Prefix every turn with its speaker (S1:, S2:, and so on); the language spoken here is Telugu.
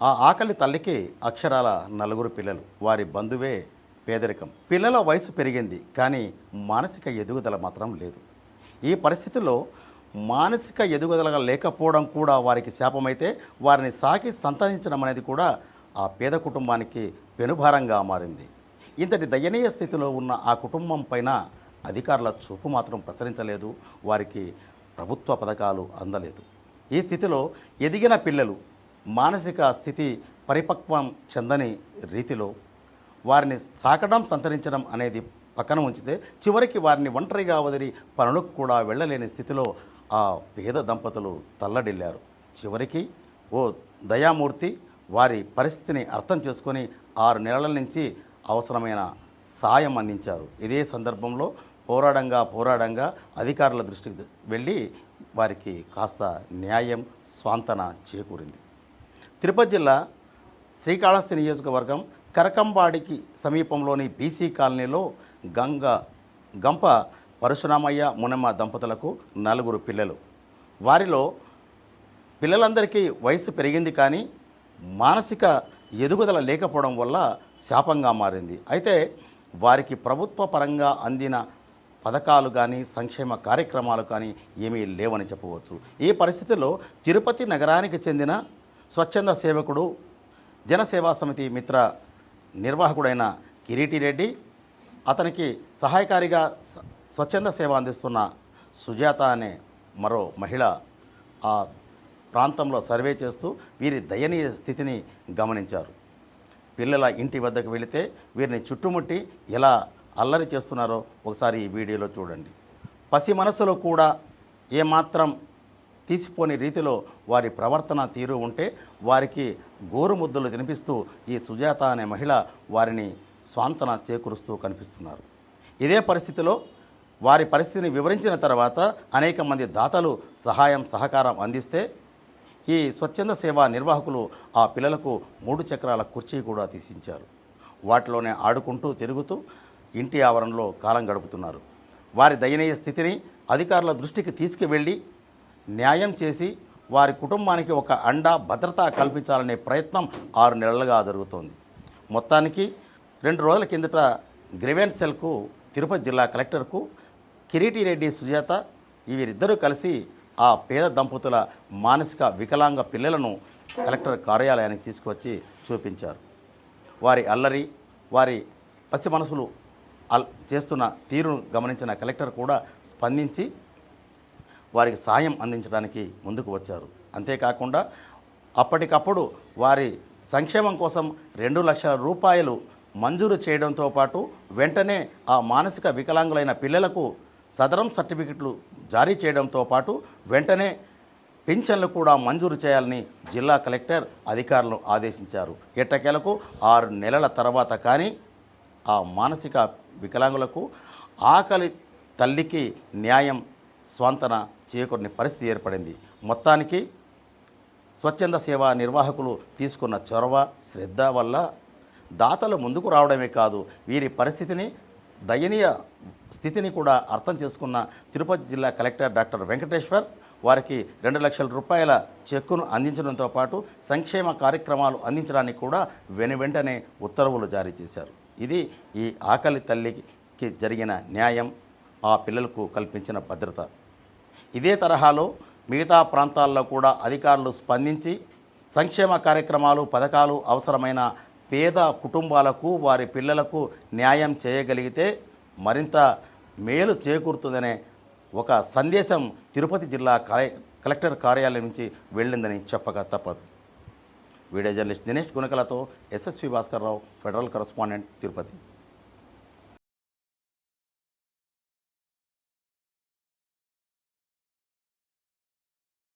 S1: ఆ ఆకలి తల్లికి అక్షరాల నలుగురు పిల్లలు. వారి బంధువే పేదరికం. పిల్లల వయసు పెరిగింది, కానీ మానసిక ఎదుగుదల మాత్రం లేదు. ఈ పరిస్థితుల్లో మానసిక ఎదుగుదల లేకపోవడం కూడా వారికి శాపమైతే, వారిని సాకి సంతానించడం అనేది కూడా ఆ పేద కుటుంబానికి పెనుభారంగా మారింది. ఇంతటి దయనీయ స్థితిలో ఉన్న ఆ కుటుంబం పైన అధికారుల చూపు మాత్రం ప్రసరించలేదు. వారికి ప్రభుత్వ పథకాలు అందలేదు. ఈ స్థితిలో ఎదిగిన పిల్లలు మానసిక స్థితి పరిపక్వం చెందని రీతిలో వారిని సాకడం సంతరించడం అనేది పక్కన ఉంచితే, చివరికి వారిని ఒంటరిగా వదిలి పనులకు కూడా వెళ్ళలేని స్థితిలో ఆ పేద దంపతులు తల్లడిల్లారు. చివరికి ఓ దయామూర్తి వారి పరిస్థితిని అర్థం చేసుకొని 6 నెలల నుంచి అవసరమైన సాయం అందించారు. ఇదే సందర్భంలో పోరాడంగా అధికారుల దృష్టికి వెళ్ళి వారికి కాస్త న్యాయం, స్వాంతన చేకూరింది. తిరుపతి జిల్లా శ్రీకాళహస్తి నియోజకవర్గం కరకంబాడికి సమీపంలోని బీసీ కాలనీలో గంప పరశురామయ్య, మునమ్మ దంపతులకు 4 పిల్లలు. వారిలో పిల్లలందరికీ వయసు పెరిగింది, కానీ మానసిక ఎదుగుదల లేకపోవడం వల్ల శాపంగా మారింది. అయితే వారికి ప్రభుత్వ పరంగా అందిన పథకాలు కానీ, సంక్షేమ కార్యక్రమాలు కానీ ఏమీ లేవని చెప్పవచ్చు. ఈ పరిస్థితుల్లో తిరుపతి నగరానికి చెందిన స్వచ్ఛంద సేవకుడు, జనసేవా సమితి మిత్ర నిర్వాహకుడైన కిరీటిరెడ్డి, అతనికి సహాయకారిగా స్వచ్ఛంద సేవ అందిస్తున్న సుజాత అనే మరో మహిళ ఆ ప్రాంతంలో సర్వే చేస్తూ వీరి దయనీయ స్థితిని గమనించారు. పిల్లల ఇంటి వద్దకు వెళితే వీరిని చుట్టుముట్టి ఎలా అల్లరి చేస్తున్నారో ఒకసారి ఈ వీడియోలో చూడండి. పసి మనసులో కూడా ఏమాత్రం తీసిపోని రీతిలో వారి ప్రవర్తన తీరు ఉంటే వారికి గోరుముద్దలు తినిపిస్తూ ఈ సుజాత అనే మహిళ వారిని స్వాంతన చేకూరుస్తూ కనిపిస్తున్నారు. ఇదే పరిస్థితిలో వారి పరిస్థితిని వివరించిన తర్వాత అనేక మంది దాతలు సహాయం సహకారం అందిస్తే ఈ స్వచ్ఛంద సేవా నిర్వాహకులు ఆ పిల్లలకు 3 చక్రాల కుర్చీ కూడా తీసించారు. వాటిలోనే ఆడుకుంటూ తిరుగుతూ ఇంటి ఆవరణలో కాలం గడుపుతున్నారు. వారి దయనీయ స్థితిని అధికారుల దృష్టికి తీసుకువెళ్ళి న్యాయం చేసి వారి కుటుంబానికి ఒక అండా భద్రత కల్పించాలనే ప్రయత్నం 6 నెలలుగా జరుగుతోంది. మొత్తానికి 2 రోజుల కిందట గ్రీవెన్స్ సెల్కు తిరుపతి జిల్లా కలెక్టర్కు కిరీటిరెడ్డి, సుజాత వీరిద్దరూ కలిసి ఆ పేద దంపతుల మానసిక వికలాంగ పిల్లలను కలెక్టర్ కార్యాలయానికి తీసుకువచ్చి చూపించారు. వారి అల్లరి, వారి పసి మనసులు చేస్తున్న తీరును గమనించిన కలెక్టర్ కూడా స్పందించి వారికి సాయం అందించడానికి ముందుకు వచ్చారు. అంతేకాకుండా అప్పటికప్పుడు వారి సంక్షేమం కోసం 2 లక్షల రూపాయలు మంజూరు చేయడంతో పాటు వెంటనే ఆ మానసిక వికలాంగులైన పిల్లలకు సదరం సర్టిఫికెట్లు జారీ చేయడంతో పాటు వెంటనే పింఛన్లు కూడా మంజూరు చేయాలని జిల్లా కలెక్టర్ అధికారులను ఆదేశించారు. ఎట్టకేలకు 6 నెలల తర్వాత కానీ ఆ మానసిక వికలాంగులకు, ఆకలి తల్లికి న్యాయం, స్వాంతన చేకూరని పరిస్థితి ఏర్పడింది. మొత్తానికి స్వచ్ఛంద సేవా నిర్వాహకులు తీసుకున్న చొరవ, శ్రద్ధ వల్ల దాతలు ముందుకు రావడమే కాదు, వీరి పరిస్థితిని, దయనీయ స్థితిని కూడా అర్థం చేసుకున్న తిరుపతి జిల్లా కలెక్టర్ డాక్టర్ వెంకటేశ్వర్ వారికి 2 లక్షల రూపాయల చెక్కును అందించడంతో పాటు సంక్షేమ కార్యక్రమాలు అందించడానికి కూడా వెనువెంటనే ఉత్తర్వులు జారీ చేశారు. ఇది ఈ ఆకలి తల్లికి జరిగిన న్యాయం, ఆ పిల్లలకు కల్పించిన భద్రత. ఇదే తరహాలో మిగతా ప్రాంతాల్లో కూడా అధికారులు స్పందించి సంక్షేమ కార్యక్రమాలు, పథకాలు అవసరమైన పేద కుటుంబాలకు, వారి పిల్లలకు న్యాయం చేయగలిగితే మరింత మేలు చేకూరుతుందనే ఒక సందేశం తిరుపతి జిల్లా కలెక్టర్ కార్యాలయం నుంచి వెళ్ళిందని చెప్పక తప్పదు. వీడియో జర్నలిస్ట్ దినేష్ గుణకలతో SSV Bhaskar Rao, Federal correspondent, Tirupati.